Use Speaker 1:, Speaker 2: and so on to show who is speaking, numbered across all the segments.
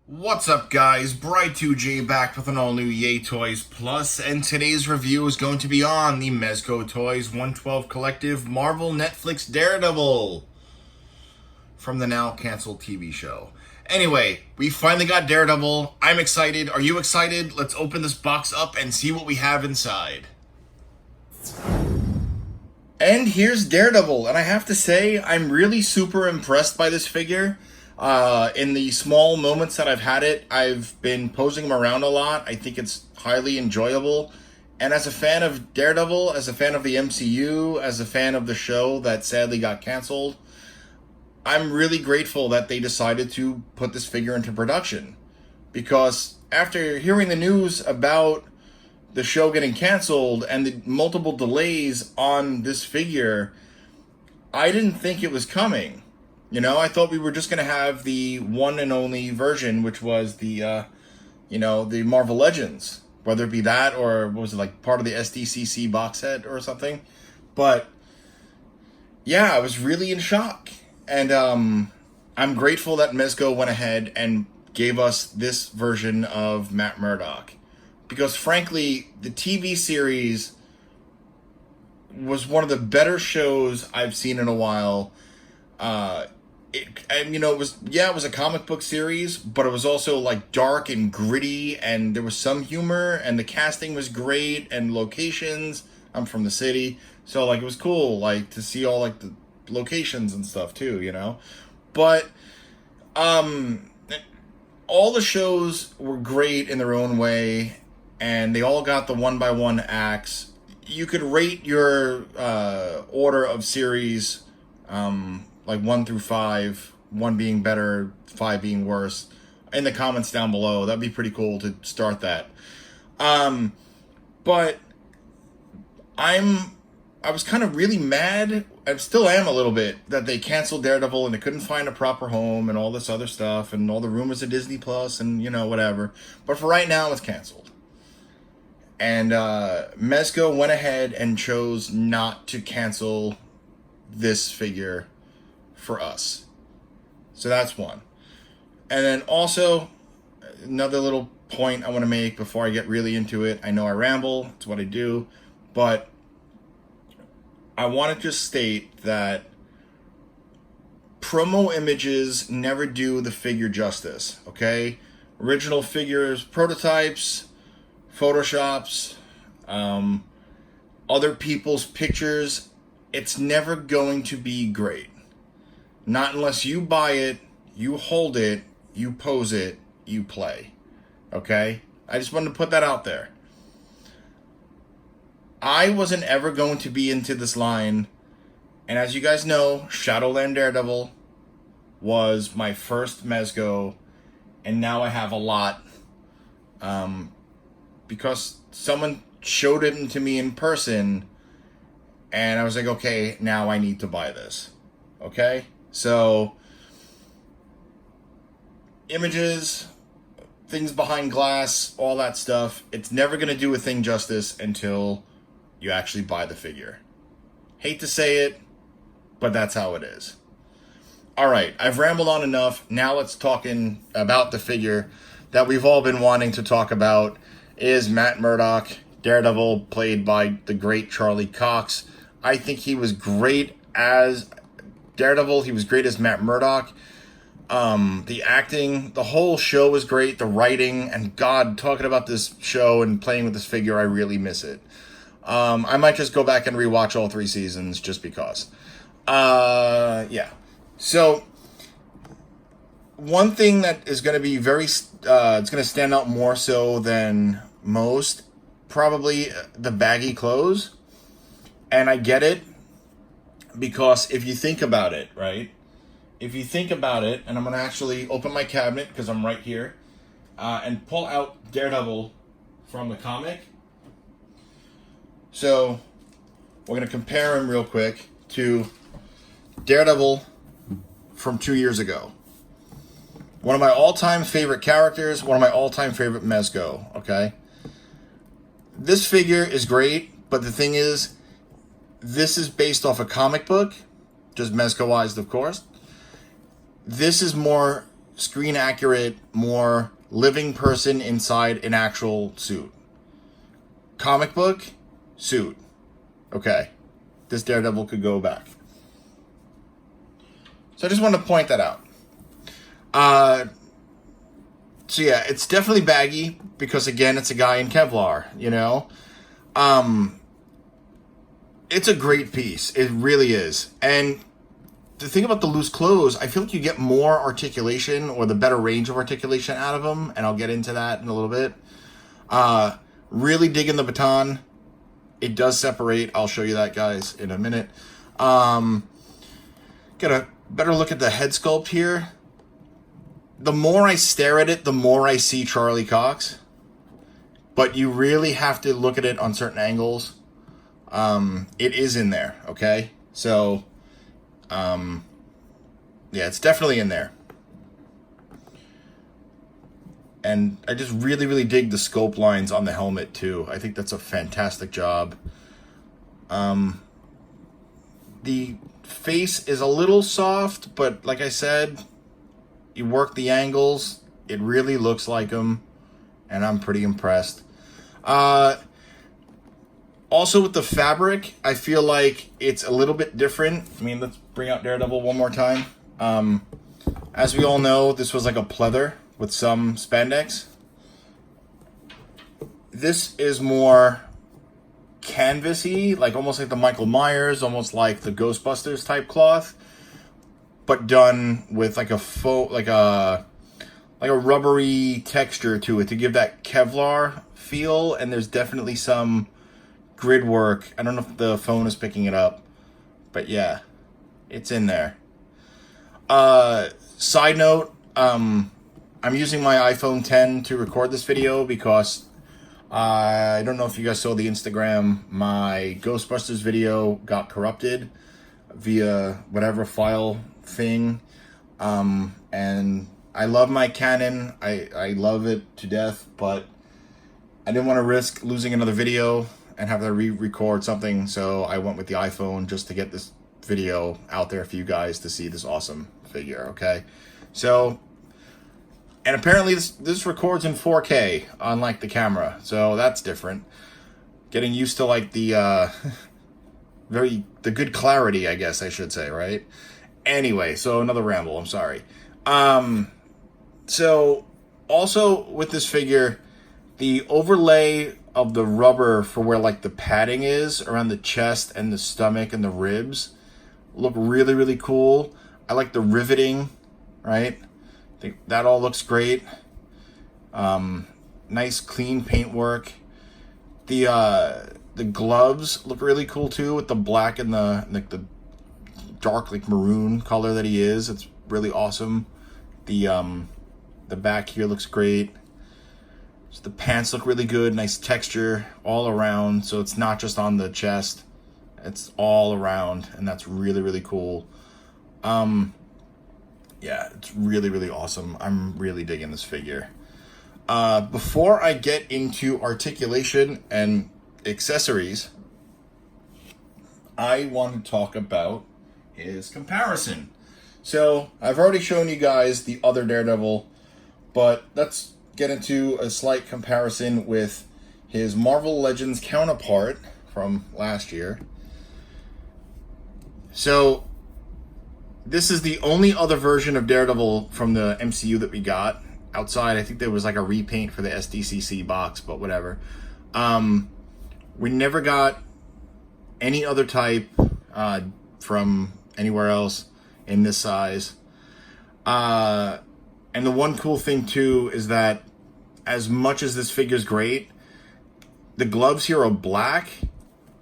Speaker 1: What's up, guys? Bright2J back with an all-new Yay Toys Plus, and today's review is going to be on the Mezco Toys 112 Collective Marvel Netflix Daredevil from the now-canceled TV show. Anyway, we finally got Daredevil. I'm excited. Are you excited? Let's open this box up and see what we have inside. And here's Daredevil, and I have to say, I'm really super impressed by this figure. In the small moments that I've had it, I've been posing him around a lot. I think it's highly enjoyable. And as a fan of Daredevil, as a fan of the MCU, as a fan of the show that sadly got canceled, I'm really grateful that they decided to put this figure into production. Because after hearing the news about the show getting canceled and the multiple delays on this figure, I didn't think it was coming. You know, I thought we were just going to have the one and only version, which was the, the Marvel Legends. Whether it be that or, what was it, like part of the SDCC box set or something. But, yeah, I was really in shock. And I'm grateful that Mezco went ahead and gave us this version of Matt Murdock. Because, frankly, the TV series was one of the better shows I've seen in a while. It was a comic book series, but it was also like dark and gritty, and there was some humor, and the casting was great, and locations. I'm from the city, so like it was cool, like to see all like the locations and stuff too, you know. But all the shows were great in their own way, and they all got the 1x1 acts. You could rate your order of series. Like 1 through 5, 1 being better, 5 being worse, in the comments down below. That'd be pretty cool to start that. But I was kind of really mad. I still am a little bit that they canceled Daredevil and they couldn't find a proper home and all this other stuff and all the rumors of Disney Plus and whatever. But for right now, it's canceled. And Mezco went ahead and chose not to cancel this figure for us. So that's one. And then also, another little point I want to make before I get really into it. I know I ramble, it's what I do, but I want to just state that promo images never do the figure justice, okay? Original figures, prototypes, photoshops, other people's pictures, it's never going to be great. Not unless you buy it, you hold it, you pose it, you play. Okay? I just wanted to put that out there. I wasn't ever going to be into this line. And as you guys know, Shadowland Daredevil was my first Mezco. And now I have a lot. Because someone showed it to me in person. And I was like, okay, now I need to buy this. Okay? So, images, things behind glass, all that stuff, it's never going to do a thing justice until you actually buy the figure. Hate to say it, but that's how it is. Alright, I've rambled on enough. Now let's talk about the figure that we've all been wanting to talk about. Is Matt Murdock, Daredevil, played by the great Charlie Cox. I think he was great as Daredevil. He was great as Matt Murdock. The acting, the whole show was great. The writing, and God, talking about this show and playing with this figure, I really miss it. I might just go back and rewatch all 3 seasons just because. Yeah. So, one thing that is going to be it's going to stand out more so than most, probably the baggy clothes. And I get it, because if you think about it, right? If you think about it, and I'm going to actually open my cabinet, because I'm right here, and pull out Daredevil from the comic. So, we're going to compare him real quick to Daredevil from 2 years ago. One of my all-time favorite characters, one of my all-time favorite Mezco, okay? This figure is great, but the thing is, this is based off a comic book, just Mezco-ized, of course. This is more screen accurate, more living person inside an actual suit. Comic book, suit. Okay. This Daredevil could go back. So I just wanted to point that out. So yeah, it's definitely baggy because, again, it's a guy in Kevlar, you know? It's a great piece. It really is. And the thing about the loose clothes, I feel like you get more articulation or the better range of articulation out of them, and I'll get into that in a little bit. Really digging the baton. It does separate. I'll show you that, guys, in a minute. Get a better look at the head sculpt here. The more I stare at it, the more I see Charlie Cox. But you really have to look at it on certain angles. It is in there, okay? So, yeah, it's definitely in there. And I just really, really dig the scope lines on the helmet, too. I think that's a fantastic job. The face is a little soft, but like I said, you work the angles, it really looks like him, and I'm pretty impressed. Also with the fabric, I feel like it's a little bit different. I mean, let's bring out Daredevil one more time. As we all know, this was like a pleather with some spandex. This is more canvasy, like almost like the Michael Myers, almost like the Ghostbusters type cloth, but done with like a faux, like a rubbery texture to it to give that Kevlar feel. And there's definitely some grid work. I don't know if the phone is picking it up, but yeah, it's in there. Side note, I'm using my iPhone 10 to record this video because I don't know if you guys saw the Instagram. My Ghostbusters video got corrupted via whatever file thing. And I love my Canon. I love it to death, but I didn't want to risk losing another video and have to re-record something. So I went with the iPhone just to get this video out there for you guys to see this awesome figure, okay? So, and apparently this records in 4K, unlike the camera, so that's different. Getting used to like the the good clarity, I guess I should say, right? Anyway, so another ramble, I'm sorry. So also with this figure, the overlay of the rubber for where like the padding is around the chest and the stomach and the ribs look really, really cool. I like the riveting, right? I think that all looks great. Nice clean paint work. The gloves look really cool too, with the black and the dark like maroon color that he is. It's really awesome. The back here looks great. So the pants look really good, nice texture all around. So it's not just on the chest, it's all around, and that's really, really cool. Yeah, it's really, really awesome. I'm really digging this figure. Before I get into articulation and accessories, I want to talk about his comparison. So I've already shown you guys the other Daredevil, but let's get into a slight comparison with his Marvel Legends counterpart from last year. So this is the only other version of Daredevil from the MCU that we got. Outside, I think there was like a repaint for the SDCC box, but whatever. We never got any other type from anywhere else in this size. And the one cool thing too is that as much as this figure's great, the gloves here are black.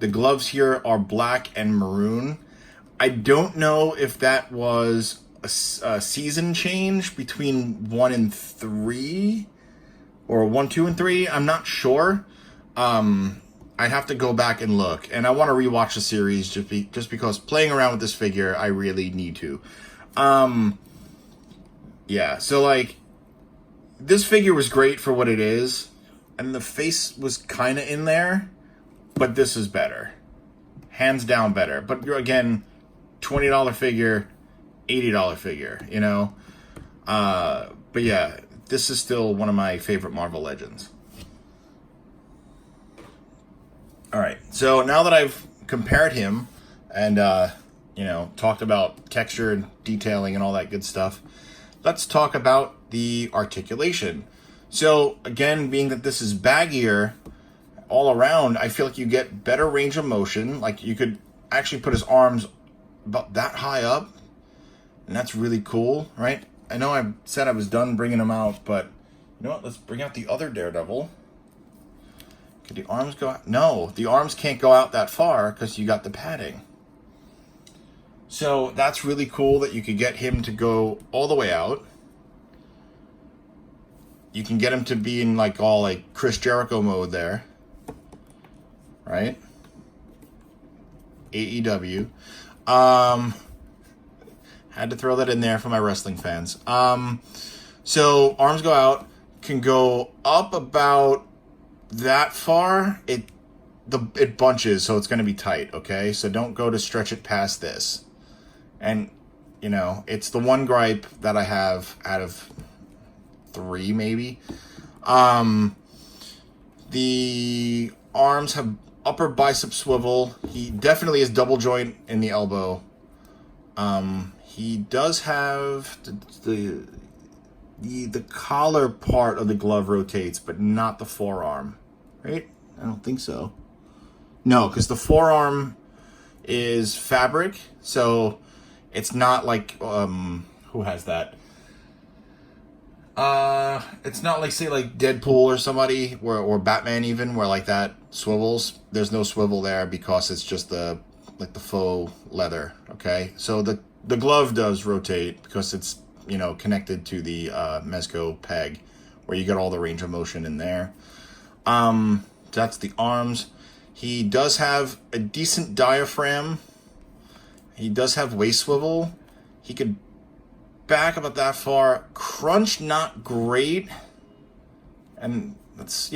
Speaker 1: The gloves here are black and maroon. I don't know if that was a season change between 1 and 3 or 1, 2, and 3. I'm not sure. I have to go back and look, and I want to rewatch the series just because playing around with this figure, I really need to. Yeah, so like this figure was great for what it is, and the face was kind of in there, but this is better, hands down better. But you're again, $20 figure, $80 figure, you know. But yeah, this is still one of my favorite Marvel Legends. All right, so now that I've compared him and talked about texture and detailing and all that good stuff, let's talk about the articulation. So again, being that this is baggier all around, I feel like you get better range of motion. Like you could actually put his arms about that high up, and that's really cool, right? I know I said I was done bringing him out, but you know what? Let's bring out the other Daredevil. Could the arms go out? No, the arms can't go out that far because you got the padding. So that's really cool that you could get him to go all the way out. You can get him to be in like all like Chris Jericho mode there. Right? AEW. Had to throw that in there for my wrestling fans. So arms go out, can go up about that far. It bunches, so it's going to be tight, okay? So don't go to stretch it past this. And, it's the one gripe that I have out of 3, maybe. The arms have upper bicep swivel. He definitely is double joint in the elbow. He does have the collar part of the glove rotates, but not the forearm. Right? I don't think so. No, because the forearm is fabric, so it's not like who has that? It's not like say like Deadpool or somebody or Batman even where like that swivels. There's no swivel there because it's just the faux leather. Okay, so the glove does rotate because it's connected to the Mezco peg where you get all the range of motion in there. That's the arms. He does have a decent diaphragm. He does have waist swivel. He could back about that far. Crunch, not great. And it's,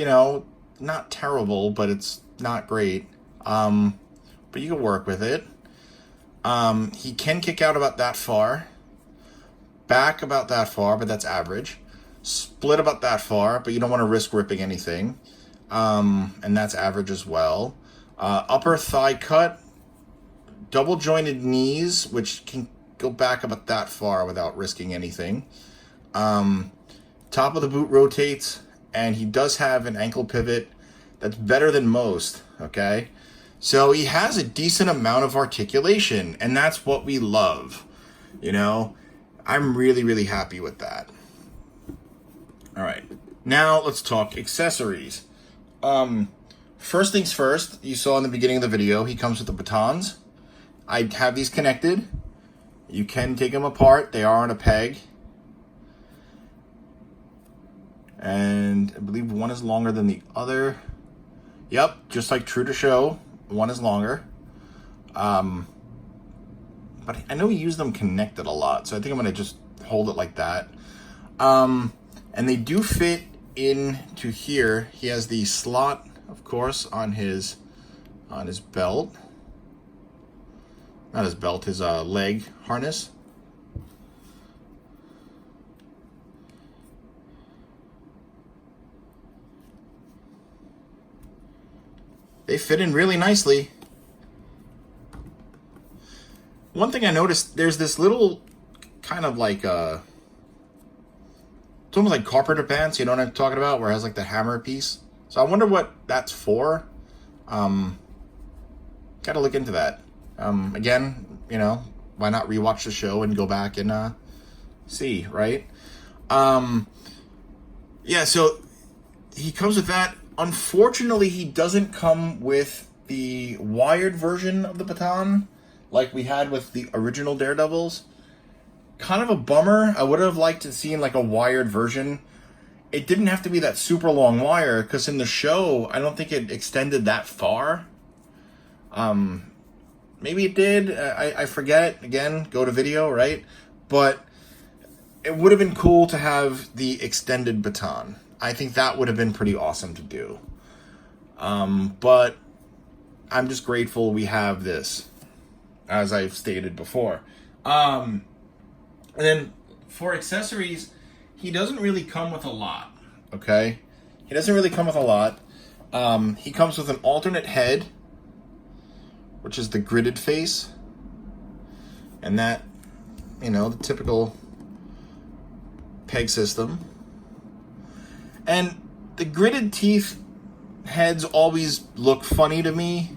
Speaker 1: not terrible, but it's not great. But you can work with it. He can kick out about that far. Back about that far, but that's average. Split about that far, but you don't want to risk ripping anything. And that's average as well. Upper thigh cut. Double jointed knees, which can go back about that far without risking anything. Top of the boot rotates, and he does have an ankle pivot that's better than most, okay? So he has a decent amount of articulation, and that's what we love, I'm really, really happy with that. All right, now let's talk accessories. First things first, you saw in the beginning of the video, he comes with the batons. I have these connected. You can take them apart. They are on a peg. And I believe one is longer than the other. Yep, just like true to show, one is longer. But I know you use them connected a lot, so I think I'm going to just hold it like that. And they do fit into here. He has the slot, of course, on his belt. Not his belt, his leg harness. They fit in really nicely. One thing I noticed, there's this little kind of like it's almost like carpenter pants, you know what I'm talking about, where it has like the hammer piece. So I wonder what that's for. Gotta look into that. Again, why not rewatch the show and go back and see, right? Yeah, so he comes with that. Unfortunately, he doesn't come with the wired version of the baton like we had with the original Daredevils. Kind of a bummer. I would have liked to see like a wired version. It didn't have to be that super long wire because in the show, I don't think it extended that far. Maybe it did. I forget. Again, go to video, right? But it would have been cool to have the extended baton. I think that would have been pretty awesome to do. But I'm just grateful we have this, as I've stated before. And then for accessories, he doesn't really come with a lot, okay? He doesn't really come with a lot. He comes with an alternate head, which is the gridded face. And that, you know, the typical peg system. And the gridded teeth heads always look funny to me.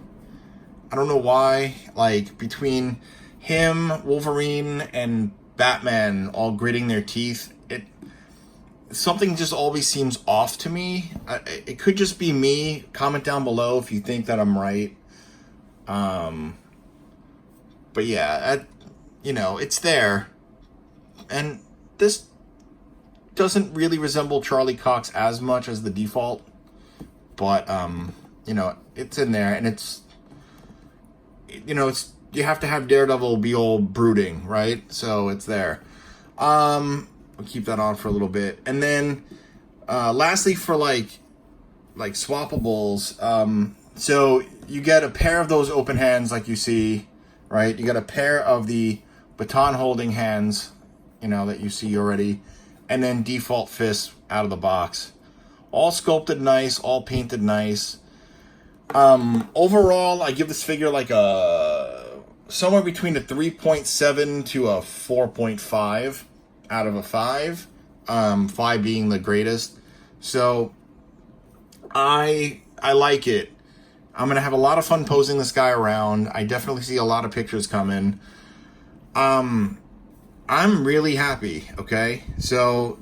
Speaker 1: I don't know why. Like, between him, Wolverine, and Batman all gritting their teeth, something just always seems off to me. It could just be me. Comment down below if you think that I'm right. But yeah, you know, it's there. And this doesn't really resemble Charlie Cox as much as the default. But, you know, it's in there. And it's, you know, you have to have Daredevil be all brooding, right? So it's there. We'll keep that on for a little bit. And then, lastly, for like swappables, so you get a pair of those open hands like you see, right? You got a pair of the baton holding hands, you know, that you see already, and then default fists out of the box. All sculpted nice, all painted nice. Overall, I give this figure like somewhere between a 3.7 to a 4.5 out of a 5. 5 being the greatest. So I like it. I'm gonna have a lot of fun posing this guy around. I definitely see a lot of pictures coming. I'm really happy, okay? So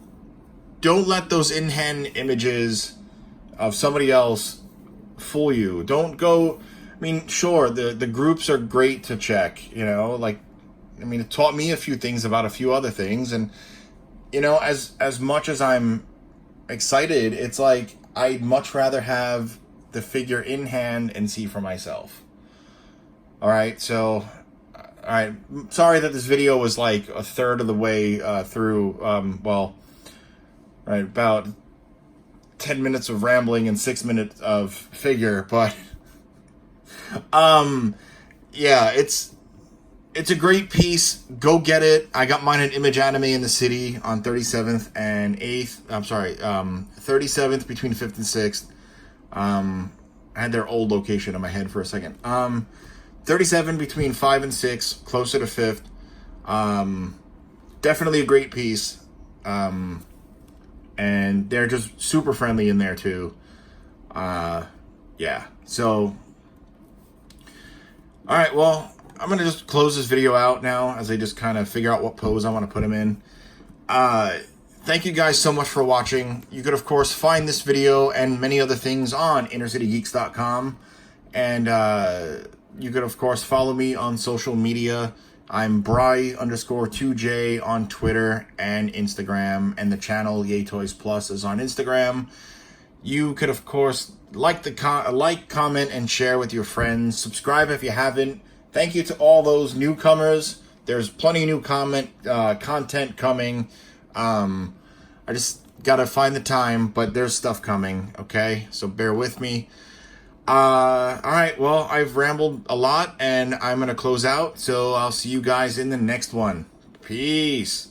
Speaker 1: don't let those in-hand images of somebody else fool you. Don't go, I mean, sure, the groups are great to check, you know, like, I mean, it taught me a few things about a few other things, and, you know, as much as I'm excited, it's like, I'd much rather have the figure in hand and see for myself. Alright, so, alright, sorry that this video was like a third of the way through, well, right, about 10 minutes of rambling and 6 minutes of figure, but yeah, it's a great piece. Go get it. I got mine at Image Anime in the city on 37th and 8th. I'm sorry, 37th between 5th and 6th. I had their old location in my head for a second. 37 between 5 and 6, closer to 5th. Definitely a great piece. And they're just super friendly in there too. Yeah, so alright, well, I'm gonna just close this video out now as I just kind of figure out what pose I want to put him in. Thank you guys so much for watching. You could, of course, find this video and many other things on InnerCityGeeks.com. And you could, of course, follow me on social media. I'm Bry_2J on Twitter and Instagram. And the channel Yay Toys Plus is on Instagram. You could, of course, like, comment, and share with your friends. Subscribe if you haven't. Thank you to all those newcomers. There's plenty of new content coming. I just gotta find the time, but there's stuff coming, okay? So bear with me. Alright, well, I've rambled a lot, and I'm gonna close out, so I'll see you guys in the next one. Peace.